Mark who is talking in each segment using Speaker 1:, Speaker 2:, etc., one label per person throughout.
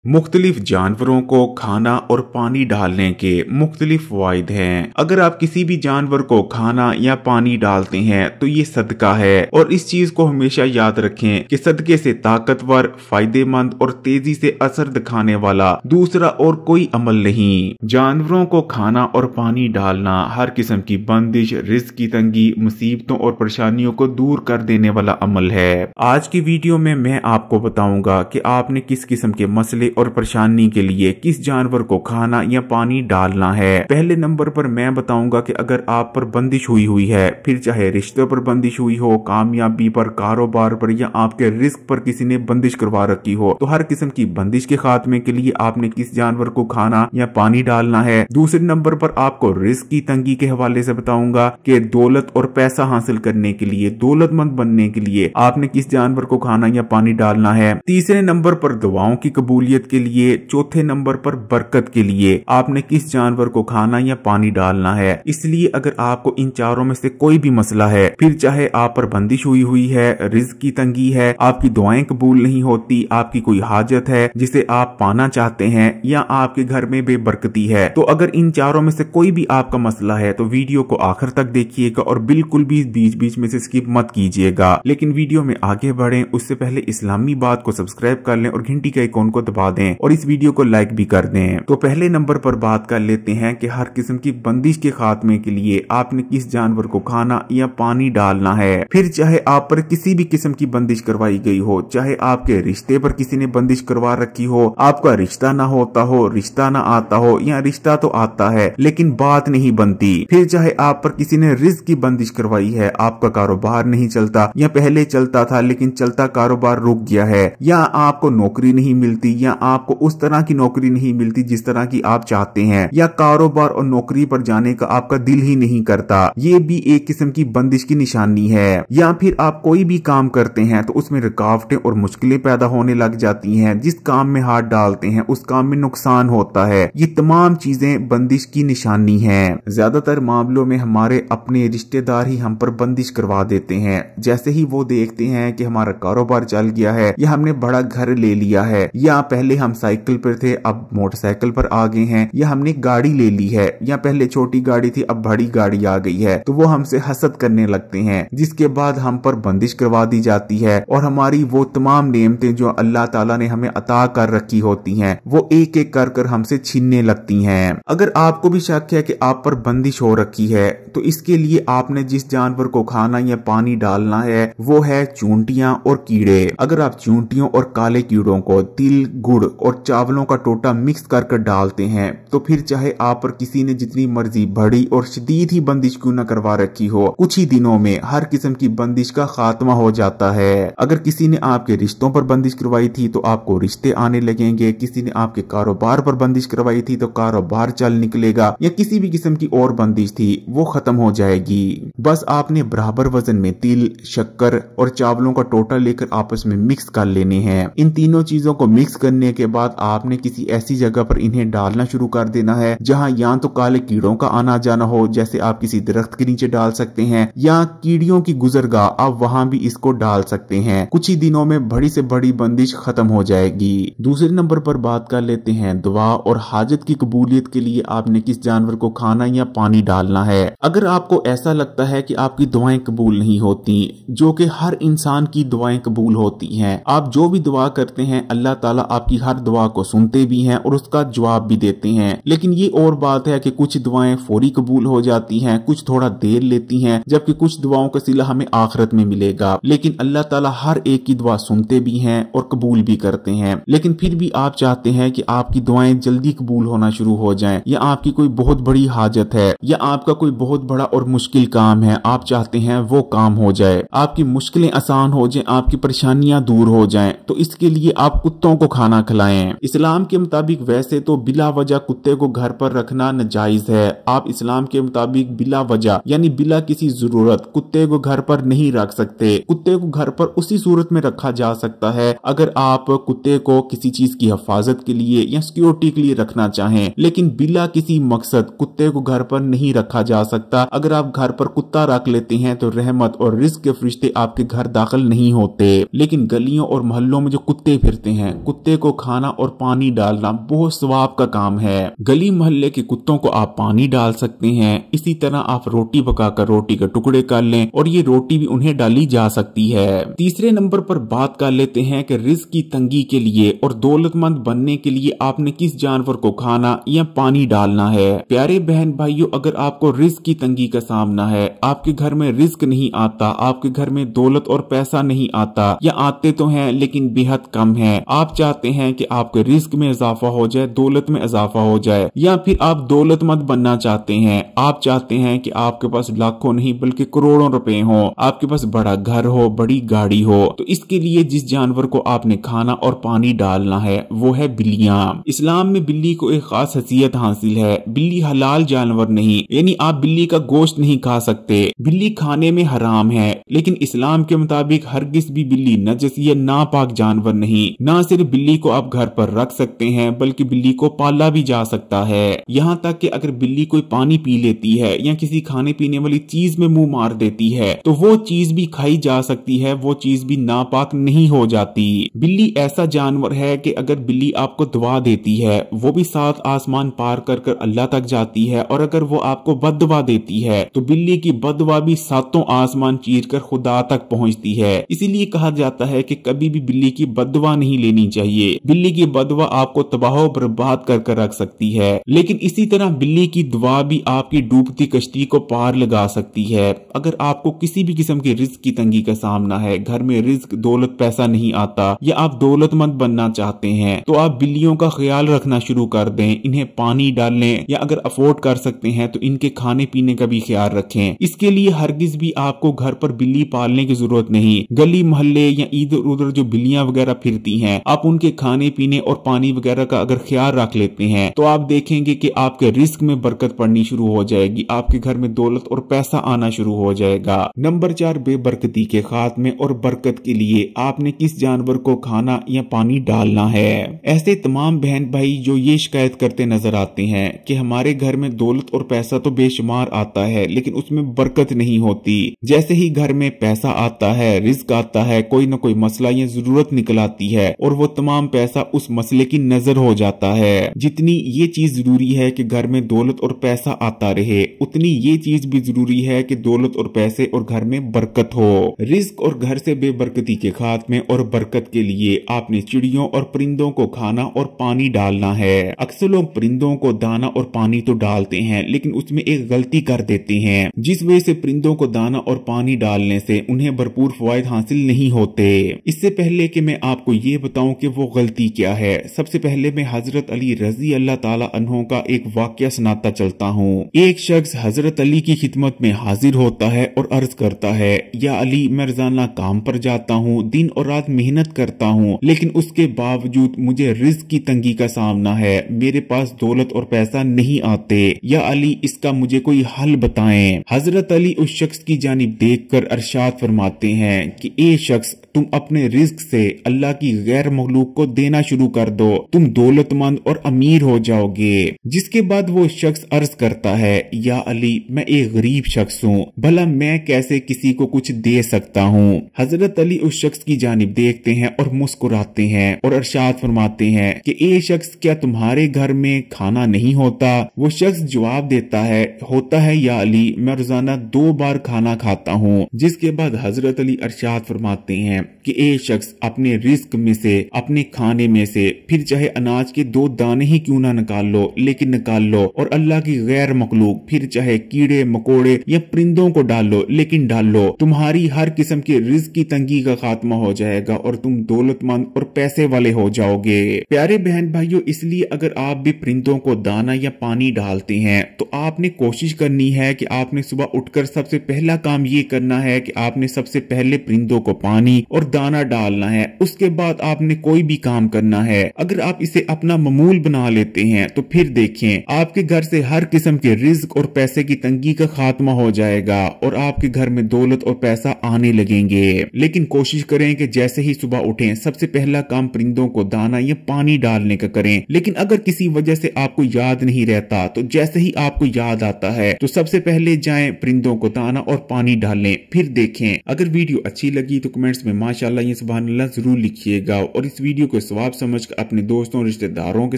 Speaker 1: मुख्तलिफ जानवरों को खाना और पानी डालने के मुख्तलिफ फायदे हैं। अगर आप किसी भी जानवर को खाना या पानी डालते हैं तो ये सदका है, और इस चीज को हमेशा याद रखें कि सदके से ताकतवर, फायदेमंद और तेजी से असर दिखाने वाला दूसरा और कोई अमल नहीं। जानवरों को खाना और पानी डालना हर किस्म की बंदिश, रिस्क की तंगी, मुसीबतों और परेशानियों को दूर कर देने वाला अमल है। आज की वीडियो में मैं आपको बताऊंगा कि आपने किस किस्म के मसले और परेशानी के लिए किस जानवर को खाना या पानी डालना है। पहले नंबर पर मैं बताऊंगा कि अगर आप पर बंदिश हुई है, फिर चाहे रिश्तों पर बंदिश हुई हो, कामयाबी पर, कारोबार पर या आपके रिस्क पर किसी ने बंदिश करवा रखी हो, तो हर किस्म की बंदिश के खात्मे के लिए आपने किस जानवर को खाना या पानी डालना है। दूसरे नंबर पर आपको रिस्क की तंगी के हवाले से बताऊंगा कि दौलत और पैसा हासिल करने के लिए, दौलतमंद बनने के लिए आपने किस जानवर को खाना या पानी डालना है। तीसरे नंबर पर दुआओं की कबूलियत के लिए, चौथे नंबर पर बरकत के लिए आपने किस जानवर को खाना या पानी डालना है। इसलिए अगर आपको इन चारों में से कोई भी मसला है, फिर चाहे आप पर बंदिश हुई है, रिज्क की तंगी है, आपकी दुआएं कबूल नहीं होती, आपकी कोई हाजत है जिसे आप पाना चाहते हैं, या आपके घर में बेबरकती है, तो अगर इन चारों में से कोई भी आपका मसला है तो वीडियो को आखिर तक देखिएगा और बिल्कुल भी बीच बीच में से स्किप मत कीजिएगा। लेकिन वीडियो में आगे बढ़ें उससे पहले इस्लामी बात को सब्सक्राइब कर लें और घंटी के आइकॉन को दबा दें और इस वीडियो को लाइक भी कर दें। तो पहले नंबर पर बात कर लेते हैं कि हर किस्म की बंदिश के खात्मे के लिए आपने किस जानवर को खाना या पानी डालना है। फिर चाहे आप पर किसी भी किस्म की बंदिश करवाई गई हो, चाहे आपके रिश्ते पर किसी ने बंदिश करवा रखी हो, आपका रिश्ता ना होता हो, रिश्ता ना आता हो, या रिश्ता तो आता है लेकिन बात नहीं बनती। फिर चाहे आप पर किसी ने रिस्क की बंदिश करवाई है, आपका कारोबार नहीं चलता या पहले चलता था लेकिन चलता कारोबार रुक गया है, या आपको नौकरी नहीं मिलती, या आपको उस तरह की नौकरी नहीं मिलती जिस तरह की आप चाहते हैं, या कारोबार और नौकरी पर जाने का आपका दिल ही नहीं करता, ये भी एक किस्म की बंदिश की निशानी है। या फिर आप कोई भी काम करते हैं तो उसमें रुकावटें और मुश्किलें पैदा होने लग जाती हैं, जिस काम में हाथ डालते हैं उस काम में नुकसान होता है, ये तमाम चीजें बंदिश की निशानी है। ज्यादातर मामलों में हमारे अपने रिश्तेदार ही हम पर बंदिश करवा देते हैं। जैसे ही वो देखते हैं कि हमारा कारोबार चल गया है, या हमने बड़ा घर ले लिया है, या पहले हम साइकिल पर थे अब मोटरसाइकिल पर आ गए हैं, या हमने गाड़ी ले ली है, या पहले छोटी गाड़ी थी अब बड़ी गाड़ी आ गई है, तो वो हमसे हसद करने लगते हैं, जिसके बाद हम पर बंदिश करवा दी जाती है और हमारी वो तमाम नेमतें जो अल्लाह ताला ने हमें अता कर रखी होती हैं वो एक एक कर कर हमसे छीनने लगती हैं। अगर आपको भी शक है कि आप पर बंदिश हो रखी है तो इसके लिए आपने जिस जानवर को खाना या पानी डालना है वो है चूंटियां और कीड़े। अगर आप चूंटियों और काले कीड़ों को तिल, गुड़ और चावलों का टोटा मिक्स कर डालते हैं तो फिर चाहे आप पर किसी ने जितनी मर्जी बड़ी और शदीद ही बंदिश क्यों न करवा रखी हो, कुछ ही दिनों में हर किस्म की बंदिश का खात्मा हो जाता है। अगर किसी ने आपके रिश्तों पर बंदिश करवाई थी तो आपको रिश्ते आने लगेंगे, किसी ने आपके कारोबार पर बंदिश करवाई थी तो कारोबार चल निकलेगा, या किसी भी किस्म की और बंदिश थी वो खत्म हो जाएगी। बस आपने बराबर वजन में तिल, शक्कर और चावलों का टोटा लेकर आपस में मिक्स कर लेने हैं। इन तीनों चीजों को मिक्स करने के बाद आपने किसी ऐसी जगह पर इन्हें डालना शुरू कर देना है जहां या तो काले कीड़ों का आना जाना हो, जैसे आप किसी दरख्त के नीचे डाल सकते हैं, या कीड़ियों की गुजरगाह आप वहां भी इसको डाल सकते हैं। कुछ ही दिनों में बड़ी से बड़ी बंदिश खत्म हो जाएगी। दूसरे नंबर पर बात कर लेते हैं दुआ और हाजत की कबूलियत के लिए आपने किस जानवर को खाना या पानी डालना है। अगर आपको ऐसा लगता है कि आपकी दुआएं कबूल नहीं होती, जो कि हर इंसान की दुआएं कबूल होती हैं, आप जो भी दुआ करते हैं अल्लाह ताला आपकी हर दुआ को सुनते भी हैं और उसका जवाब भी देते हैं, लेकिन ये और बात है कि कुछ दुआएं फौरी कबूल हो जाती हैं, कुछ थोड़ा देर लेती हैं, जबकि कुछ दुआओं का सिला हमें आखिरत में मिलेगा। लेकिन अल्लाह ताला हर एक की दुआ सुनते भी हैं और कबूल भी करते हैं। लेकिन फिर भी आप चाहते हैं कि आपकी दुआएं जल्दी कबूल होना शुरू हो जाएं, या आपकी कोई बहुत बड़ी हाजत है, या आपका कोई बहुत बड़ा और मुश्किल काम है, आप चाहते हैं वो काम हो जाए, आपकी मुश्किलें आसान हो जाएं, आपकी परेशानियां दूर हो जाएं, तो इसके लिए आप कुत्तों को खाना खिलाएं। इस्लाम के मुताबिक वैसे तो बिला वजह कुत्ते को घर पर रखना नाजायज है। आप इस्लाम के मुताबिक बिला वजह यानी बिला किसी जरूरत कुत्ते को घर पर नहीं रख सकते। कुत्ते को घर पर उसी सूरत में रखा जा सकता है अगर आप कुत्ते को किसी चीज की हिफाजत के लिए या सिक्योरिटी के लिए रखना चाहें, लेकिन बिला किसी मकसद कुत्ते को घर पर नहीं रखा जा सकता। अगर आप घर पर कुत्ता रख लेते हैं तो रहमत और रिस्क के फरिश्ते आपके घर दाखिल नहीं होते, लेकिन गलियों और मोहल्लों में जो कुत्ते फिरते हैं, कुत्ते को खाना और पानी डालना बहुत सवाब का काम है। गली मोहल्ले के कुत्तों को आप पानी डाल सकते हैं। इसी तरह आप रोटी पकाकर रोटी के टुकड़े कर लें और ये रोटी भी उन्हें डाली जा सकती है। तीसरे नंबर पर बात कर लेते हैं कि रिस्क की तंगी के लिए और दौलतमंद बनने के लिए आपने किस जानवर को खाना या पानी डालना है। प्यारे बहन भाइयों, अगर आपको रिस्क की तंगी का सामना है, आपके घर में रिस्क नहीं आता, आपके घर में दौलत और पैसा नहीं आता या आते तो हैं लेकिन बेहद कम है, आप चाहते हैं कि आपके रिस्क में इजाफा हो जाए, दौलत में इजाफा हो जाए, या फिर आप दौलतमंद बनना चाहते हैं, आप चाहते हैं कि आपके पास लाखों नहीं बल्कि करोड़ों रुपए हो, आपके पास बड़ा घर हो, बड़ी गाड़ी हो, तो इसके लिए जिस जानवर को आपने खाना और पानी डालना है वो है बिल्लियां। इस्लाम में बिल्ली को एक खास हैसियत हासिल है। बिल्ली हलाल जानवर नहीं, यानी आप बिल्ली का गोश्त नहीं खा सकते, बिल्ली खाने में हराम है, लेकिन इस्लाम के मुताबिक हरगिज भी बिल्ली नजस या नापाक जानवर नहीं। ना सिर्फ बिल्ली को आप घर पर रख सकते हैं बल्कि बिल्ली को पाला भी जा सकता है। यहाँ तक कि अगर बिल्ली कोई पानी पी लेती है या किसी खाने पीने वाली चीज में मुंह मार देती है तो वो चीज भी खाई जा सकती है, वो चीज भी नापाक नहीं हो जाती। बिल्ली ऐसा जानवर है कि अगर बिल्ली आपको दुआ देती है वो भी 7 आसमान पार कर कर अल्लाह तक जाती है, और अगर वो आपको बददुआ देती है तो बिल्ली की बददुआ भी 7 आसमान चीर कर खुदा तक पहुंचती है। इसीलिए कहा जाता है कि कभी भी बिल्ली की बददुआ नहीं लेनी चाहिए। बिल्ली की बददुआ आपको तबाह बर्बाद कर कर रख सकती है, लेकिन इसी तरह बिल्ली की दुआ भी आपकी डूबती कश्ती को पार लगा सकती है। अगर आपको किसी भी किस्म के रिस्क की तंगी का सामना है, घर में रिस्क दौलत पैसा नहीं आता या आप दौलतमंद बनना चाहते हैं, तो आप बिल्लियों का ख्याल रखना शुरू कर दें, इन्हें पानी डालें या अगर अफोर्ड कर सकते हैं तो इनके खाने पीने का भी ख्याल रखें। इसके लिए हरगिज भी आपको घर पर बिल्ली पालने की जरूरत नहीं। गली मोहल्ले या इधर उधर जो बिल्लियां वगैरह फिरती हैं, आप उनके खाने पीने और पानी वगैरह का अगर ख्याल रख लेते हैं तो आप देखेंगे कि आपके रिस्क में बरकत पड़नी शुरू हो जाएगी, आपके घर में दौलत और पैसा आना शुरू हो जाएगा। नंबर 4, बेबरकती के खात्मे और बरकत के लिए आपने किस जानवर को खाना या पानी डालना है। ऐसे तमाम बहन भाई जो ये शिकायत करते नजर आते हैं कि हमारे घर में दौलत और पैसा तो बेशुमार आता है लेकिन उसमें बरकत नहीं होती। जैसे ही घर में पैसा आता है, रिस्क आता है, कोई न कोई मसला या जरूरत निकल आती है और वो तमाम पैसा उस मसले की नजर हो जाता है। जितनी ये चीज जरूरी है कि घर में दौलत और पैसा आता रहे, उतनी ये चीज भी जरूरी है कि दौलत और पैसे और घर में बरकत हो। रिस्क और घर से बेबरकती के खात्मे और बरकत के लिए आपने चिड़ियों और परिंदों को खाना और पानी डालना है। अक्सर लोग परिंदों को दाना और पानी तो डालते हैं लेकिन उसमें एक गलती कर देते हैं, जिस वजह से परिंदों को दाना और पानी डालने से उन्हें भरपूर फवायद हासिल नहीं होते। इससे पहले कि मैं आपको ये बताऊं कि वो गलती क्या है, सबसे पहले मैं हजरत अली रजी अल्लाह ताला अन्हो का एक वाकया सुनाता चलता हूँ। एक शख्स हजरत अली की खिदमत में हाजिर होता है और अर्ज करता है, या अली, मैं रोजाना काम पर जाता हूँ, दिन और रात मेहनत करता हूँ, लेकिन उसके बावजूद मुझे रिस्क की तंगी का सामना है, मेरे पास दौलत और पैसा नहीं आते। या अली, इसका मुझे कोई हल बताएं। हजरत अली उस शख्स की जानिब देखकर अरशाद फरमाते हैं कि ए शख्स, तुम अपने रिस्क से अल्लाह की गैर मखलूक को देना शुरू कर दो, तुम दौलतमंद और अमीर हो जाओगे। जिसके बाद वो शख्स अर्ज करता है, या अली, मैं एक गरीब शख्स हूँ, भला मैं कैसे किसी को कुछ दे सकता हूँ। हजरत अली उस शख्स की जानिब देखते हैं और मुस्कुराते हैं और अरशाद फरमाते हैं कि ए शख्स, क्या तुम्हारे घर में खाना नहीं होता? वो शख्स जवाब देता है, होता है या अली, मैं रोजाना 2 बार खाना खाता हूँ। जिसके बाद हजरत अली अरशाद फरमाते हैं कि ए शख्स, अपने रिस्क में से, अपने खाने में से, फिर चाहे अनाज के 2 दाने ही क्यों ना निकाल लो, लेकिन निकाल लो, और अल्लाह की गैर मखलूक, फिर चाहे कीड़े मकोड़े या परिंदों को डाल लो, लेकिन डाल लो, तुम्हारी हर किस्म के रिस्क की तंगी का खात्मा हो जाएगा और तुम दौलतमंद और पैसे वाले हो जाओगे। प्यारे बहन भाइयों, इसलिए अगर आप भी परिंदों को दाना या पानी डालते हैं तो आपने कोशिश करनी है कि आपने सुबह उठकर सबसे पहला काम ये करना है कि आपने सबसे पहले परिंदों को पानी और दाना डालना है। उसके बाद आपने कोई भी काम करना है। अगर आप इसे अपना मामूल बना लेते हैं तो फिर देखें, आपके घर से हर किस्म के रिस्क और पैसे की तंगी का खात्मा हो जाएगा और आपके घर में दौलत और पैसा आने लगेंगे। लेकिन कोशिश करें कि जैसे ही सुबह उठें सबसे पहला काम परिंदों को दाना या पानी डालने का करें। लेकिन अगर किसी वजह से आपको याद नहीं रहता तो जैसे ही आपको याद आता है तो सबसे पहले जाएं परिंदों को दाना और पानी डालें, फिर देखें। अगर वीडियो अच्छी लगी तो कमेंट्स में माशाअल्लाह या सुभान अल्लाह जरूर लिखिएगा और इस वीडियो को सवाब समझ अपने दोस्तों और रिश्तेदारों के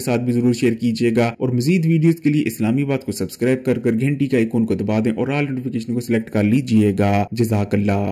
Speaker 1: साथ भी जरूर शेयर कीजिएगा और मजीद वीडियोस के लिए इस्लामी बात को सब्सक्राइब कर घंटी का आइकन को दबा दें और ऑल नोटिफिकेशन को सिलेक्ट कर लीजिएगा। जज़ाकल्लाह।